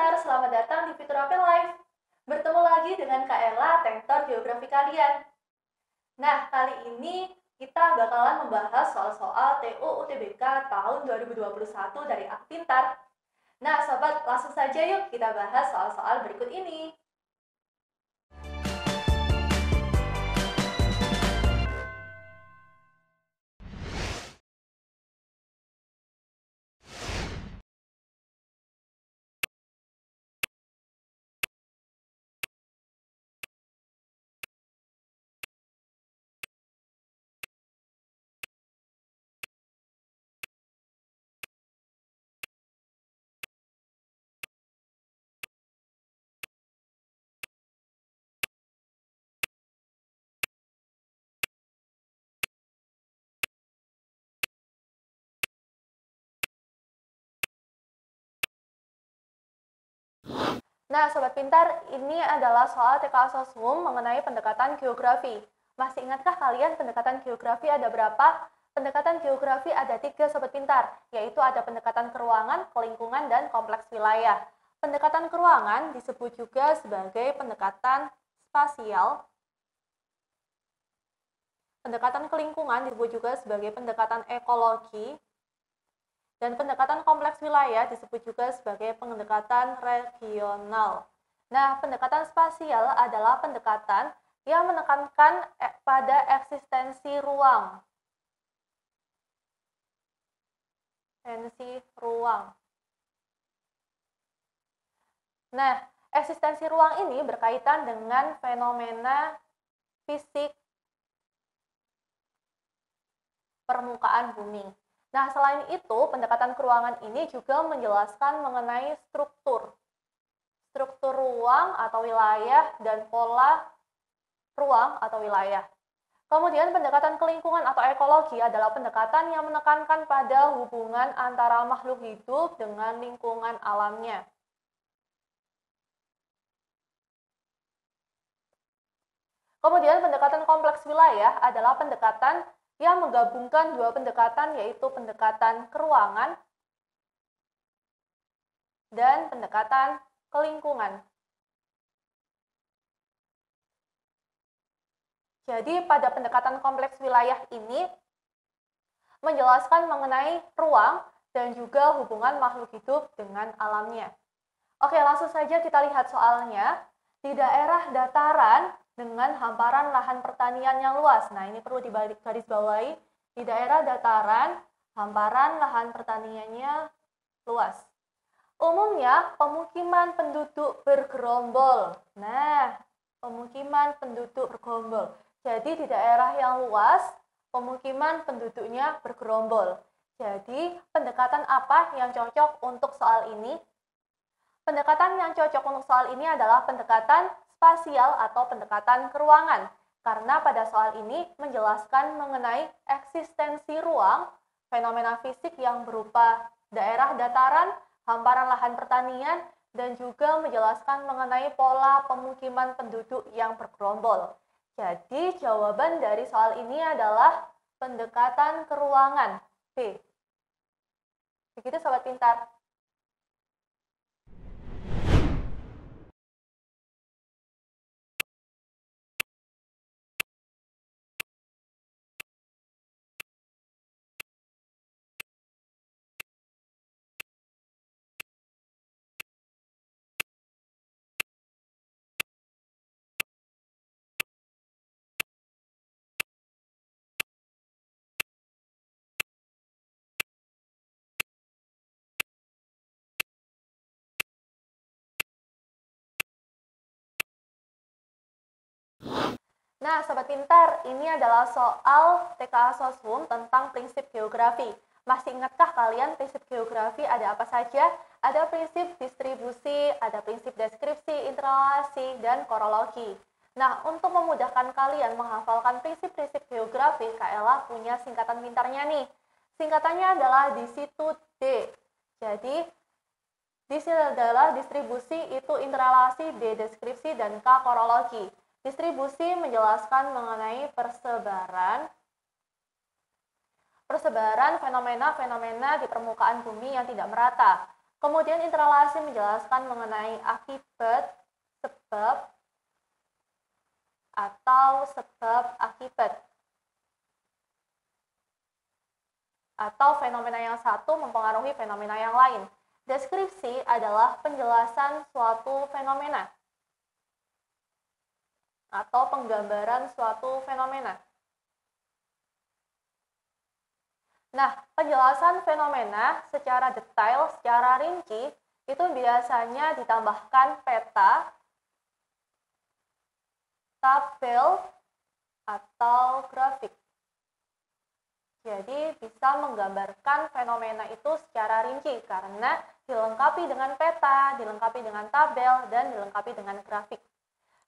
Pintar, selamat datang di Fitur AP Live. Bertemu lagi dengan Kak Ella, Tektor Geografi kalian. Nah, kali ini kita bakalan membahas soal-soal TU UTBK tahun 2021 dari Ak Pintar. Nah, sobat, langsung saja yuk kita bahas soal-soal berikut ini. Nah, Sobat Pintar, ini adalah soal TK Sosum mengenai pendekatan geografi. Masih ingatkah kalian pendekatan geografi ada berapa? Pendekatan geografi ada 3, Sobat Pintar, yaitu ada pendekatan keruangan, kelingkungan, dan kompleks wilayah. Pendekatan keruangan disebut juga sebagai pendekatan spasial. Pendekatan kelingkungan disebut juga sebagai pendekatan ekologi. Dan pendekatan kompleks wilayah disebut juga sebagai pendekatan regional. Nah, pendekatan spasial adalah pendekatan yang menekankan pada eksistensi ruang. Nah, eksistensi ruang ini berkaitan dengan fenomena fisik permukaan bumi. Nah, selain itu, pendekatan keruangan ini juga menjelaskan mengenai struktur ruang atau wilayah dan pola ruang atau wilayah. Kemudian pendekatan kelingkungan atau ekologi adalah pendekatan yang menekankan pada hubungan antara makhluk hidup dengan lingkungan alamnya. Kemudian pendekatan kompleks wilayah adalah pendekatan yang menggabungkan dua pendekatan, yaitu pendekatan keruangan dan pendekatan kelingkungan. Jadi pada pendekatan kompleks wilayah ini menjelaskan mengenai ruang dan juga hubungan makhluk hidup dengan alamnya. Oke, langsung saja kita lihat soalnya. Di daerah dataran dengan hamparan lahan pertanian yang luas. Nah, ini perlu digarisbawahi. Di daerah dataran, hamparan lahan pertaniannya luas. Umumnya, pemukiman penduduk bergerombol. Nah, pemukiman penduduk bergerombol. Jadi, di daerah yang luas, pemukiman penduduknya bergerombol. Jadi, pendekatan apa yang cocok untuk soal ini? Pendekatan yang cocok untuk soal ini adalah pendekatan spasial atau pendekatan keruangan. Karena pada soal ini menjelaskan mengenai eksistensi ruang, fenomena fisik yang berupa daerah dataran, hamparan lahan pertanian, dan juga menjelaskan mengenai pola pemukiman penduduk yang bergerombol. Jadi jawaban dari soal ini adalah pendekatan keruangan. B. Begitu Sobat Pintar. Nah, Sobat Pintar, ini adalah soal TKA Sosum tentang prinsip geografi. Masih ingatkah kalian prinsip geografi ada apa saja? Ada prinsip distribusi, ada prinsip deskripsi, interrelasi, dan korologi. Nah, untuk memudahkan kalian menghafalkan prinsip-prinsip geografi, Kak Ella punya singkatan pintarnya nih. Singkatannya adalah di situ D. Jadi, di sini adalah distribusi, itu interrelasi, D deskripsi, dan K korologi. Distribusi menjelaskan mengenai persebaran fenomena-fenomena di permukaan bumi yang tidak merata. Kemudian interrelasi menjelaskan mengenai akibat, sebab, atau sebab akibat. Atau fenomena yang satu mempengaruhi fenomena yang lain. Deskripsi adalah penjelasan suatu fenomena atau penggambaran suatu fenomena. Nah, penjelasan fenomena secara detail, secara rinci, itu biasanya ditambahkan peta, tabel, atau grafik. Jadi bisa menggambarkan fenomena itu secara rinci karena dilengkapi dengan peta, dilengkapi dengan tabel, dan dilengkapi dengan grafik.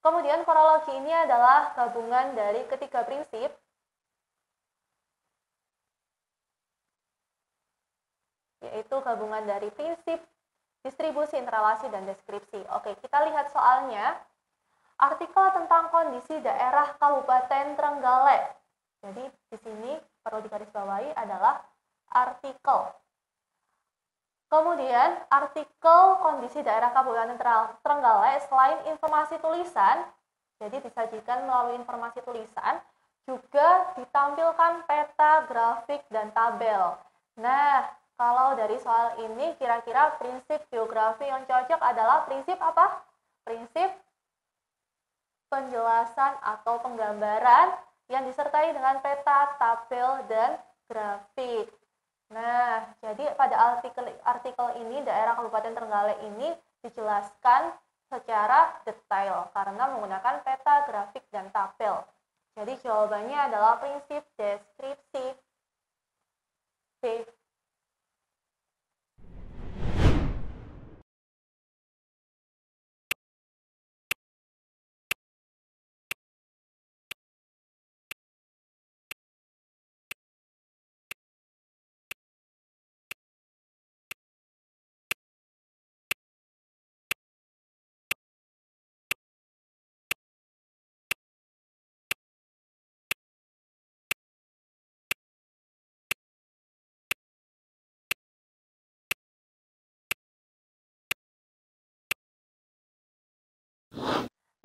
Kemudian korologi ini adalah gabungan dari ketiga prinsip, yaitu gabungan dari prinsip, distribusi, interrelasi, dan deskripsi. Oke, kita lihat soalnya. Artikel tentang kondisi daerah Kabupaten Trenggalek. Jadi di sini perlu digarisbawahi adalah artikel. Kemudian artikel kondisi daerah Kabupaten Trenggalek selain informasi tulisan, jadi disajikan melalui informasi tulisan, juga ditampilkan peta, grafik, dan tabel. Nah, kalau dari soal ini kira-kira prinsip geografi yang cocok adalah prinsip apa? Prinsip penjelasan atau penggambaran yang disertai dengan peta, tabel, dan grafik. Nah, jadi pada artikel ini daerah Kabupaten Trenggalek ini dijelaskan secara detail karena menggunakan peta, grafik, dan tabel. Jadi jawabannya adalah prinsip deskripsi. B.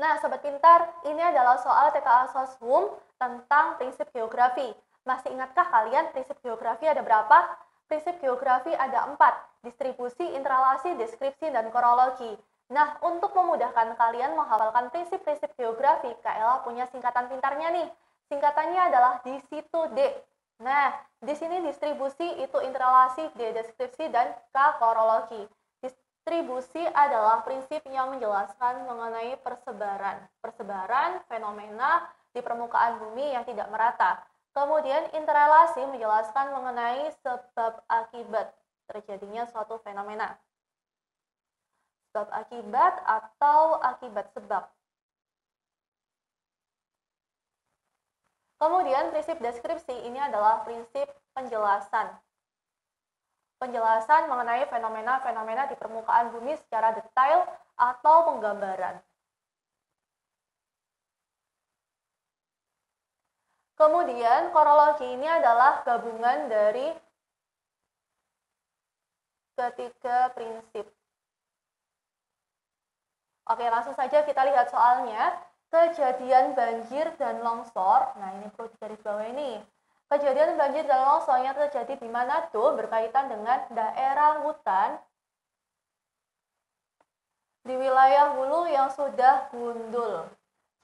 Nah, Sobat Pintar, ini adalah soal TKA Soshum tentang prinsip geografi. Masih ingatkah kalian prinsip geografi ada berapa? Prinsip geografi ada 4, distribusi, interrelasi, deskripsi, dan korologi. Nah, untuk memudahkan kalian menghafalkan prinsip-prinsip geografi, Kak Ella punya singkatan pintarnya nih. Singkatannya adalah di situ D. Nah, di sini distribusi itu interrelasi, D deskripsi, dan K korologi. Distribusi adalah prinsip yang menjelaskan mengenai persebaran fenomena di permukaan bumi yang tidak merata. Kemudian interrelasi menjelaskan mengenai sebab akibat terjadinya suatu fenomena. Sebab akibat atau akibat sebab. Kemudian prinsip deskripsi ini adalah prinsip penjelasan. Penjelasan mengenai fenomena-fenomena di permukaan bumi secara detail atau penggambaran. Kemudian korologi ini adalah gabungan dari ketiga prinsip. Oke, langsung saja kita lihat soalnya. Kejadian banjir dan longsor, nah ini perlu digarisbawahi nih. Kejadian banjir dan longsor yang terjadi di Manado berkaitan dengan daerah hutan di wilayah hulu yang sudah gundul.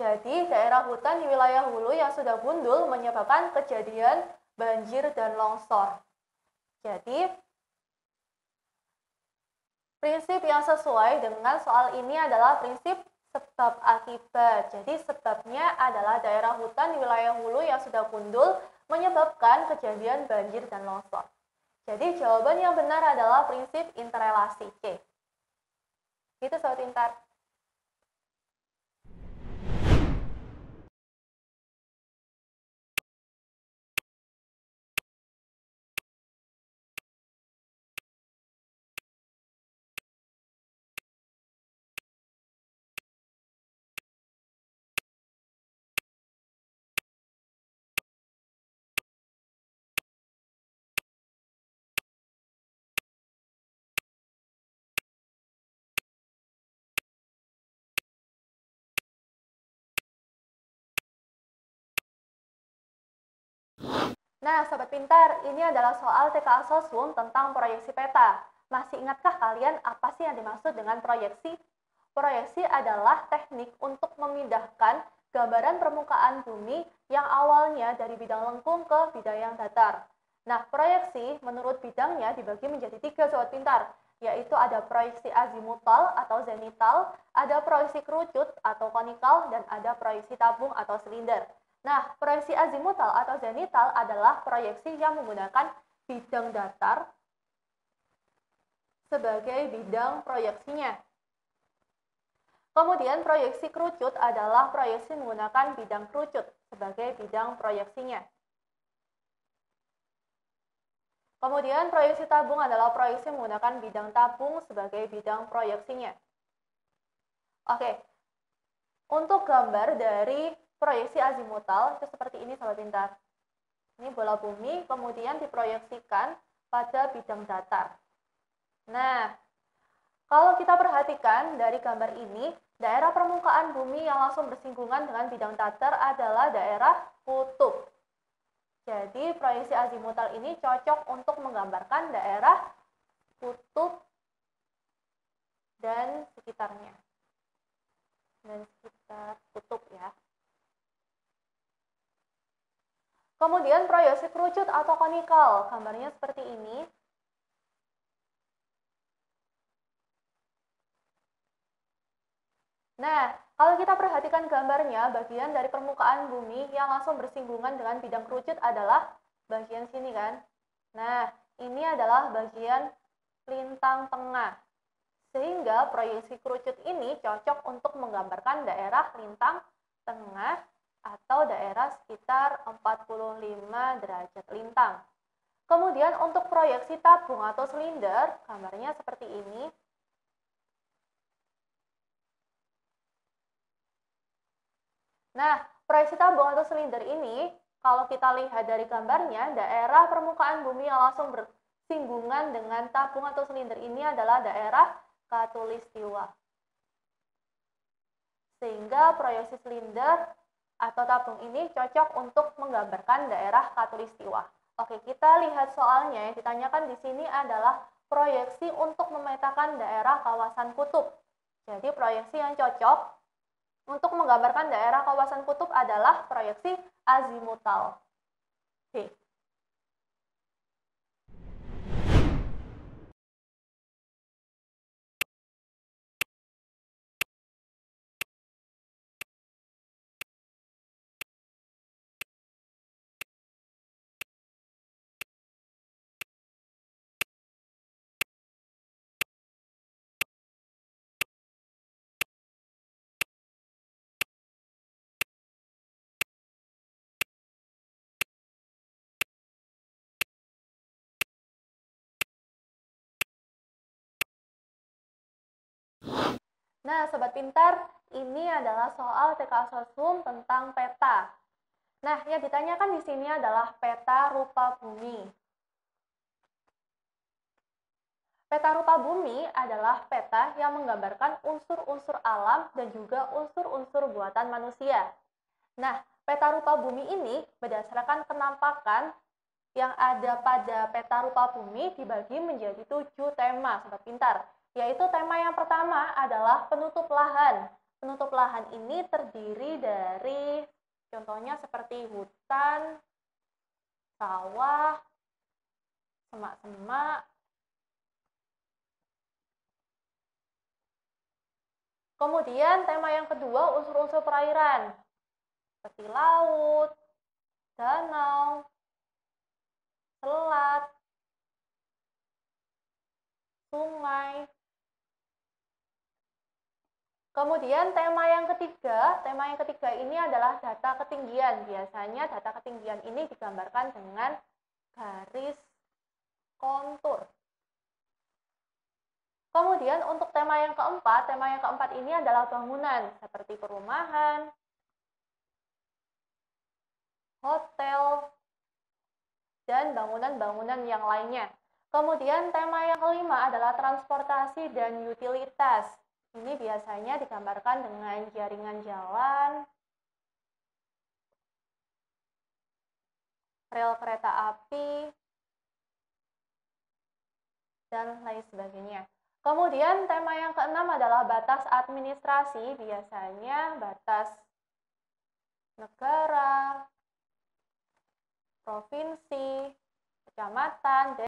Jadi, daerah hutan di wilayah hulu yang sudah gundul menyebabkan kejadian banjir dan longsor. Jadi, prinsip yang sesuai dengan soal ini adalah prinsip sebab akibat. Jadi, sebabnya adalah daerah hutan di wilayah hulu yang sudah gundul menyebabkan kejadian banjir dan longsor. Jadi, jawaban yang benar adalah prinsip interrelasi C. Itu Sobat Pintar. Nah, Sobat Pintar, ini adalah soal TKA Sosum tentang proyeksi peta. Masih ingatkah kalian apa sih yang dimaksud dengan proyeksi? Proyeksi adalah teknik untuk memindahkan gambaran permukaan bumi yang awalnya dari bidang lengkung ke bidang yang datar. Nah, proyeksi menurut bidangnya dibagi menjadi 3, Sobat Pintar, yaitu ada proyeksi azimutal atau zenital, ada proyeksi kerucut atau konikal, dan ada proyeksi tabung atau silinder. Nah, proyeksi azimutal atau zenital adalah proyeksi yang menggunakan bidang datar sebagai bidang proyeksinya. Kemudian proyeksi kerucut adalah proyeksi menggunakan bidang kerucut sebagai bidang proyeksinya. Kemudian proyeksi tabung adalah proyeksi menggunakan bidang tabung sebagai bidang proyeksinya. Oke, untuk gambar dari proyeksi azimutal itu seperti ini, Sobat Pintar. Ini bola bumi kemudian diproyeksikan pada bidang datar. Nah, kalau kita perhatikan dari gambar ini, daerah permukaan bumi yang langsung bersinggungan dengan bidang datar adalah daerah kutub. Jadi, proyeksi azimutal ini cocok untuk menggambarkan daerah kutub dan sekitarnya. Dan sekitar kutub ya. Kemudian proyeksi kerucut atau konikal, gambarnya seperti ini. Nah, kalau kita perhatikan gambarnya, bagian dari permukaan bumi yang langsung bersinggungan dengan bidang kerucut adalah bagian sini kan. Nah, ini adalah bagian lintang tengah. Sehingga proyeksi kerucut ini cocok untuk menggambarkan daerah lintang tengah atau daerah sekitar 45 derajat lintang. Kemudian untuk proyeksi tabung atau silinder, gambarnya seperti ini. Nah, proyeksi tabung atau silinder ini, kalau kita lihat dari gambarnya, daerah permukaan bumi yang langsung bersinggungan dengan tabung atau silinder ini adalah daerah khatulistiwa. Sehingga proyeksi silinder atau tabung ini cocok untuk menggambarkan daerah khatulistiwa. Oke, kita lihat soalnya. Yang ditanyakan di sini adalah proyeksi untuk memetakan daerah kawasan kutub. Jadi proyeksi yang cocok untuk menggambarkan daerah kawasan kutub adalah proyeksi azimutal. Oke. Nah, Sobat Pintar, ini adalah soal TKA Sosum tentang peta. Nah, yang ditanyakan di sini adalah peta rupa bumi. Peta rupa bumi adalah peta yang menggambarkan unsur-unsur alam dan juga unsur-unsur buatan manusia. Nah, peta rupa bumi ini berdasarkan penampakan yang ada pada peta rupa bumi dibagi menjadi 7 tema, Sobat Pintar. Yaitu tema yang pertama adalah penutup lahan. Penutup lahan ini terdiri dari contohnya seperti hutan, sawah, semak-semak. Kemudian tema yang kedua unsur-unsur perairan seperti laut, danau, selat, sungai. Kemudian tema yang ketiga ini adalah data ketinggian. Biasanya data ketinggian ini digambarkan dengan garis kontur. Kemudian untuk tema yang keempat ini adalah bangunan seperti perumahan, hotel, dan bangunan-bangunan yang lainnya. Kemudian tema yang kelima adalah transportasi dan utilitas. Ini biasanya digambarkan dengan jaringan jalan, rel kereta api, dan lain sebagainya. Kemudian tema yang keenam adalah batas administrasi, biasanya batas negara, provinsi, kecamatan,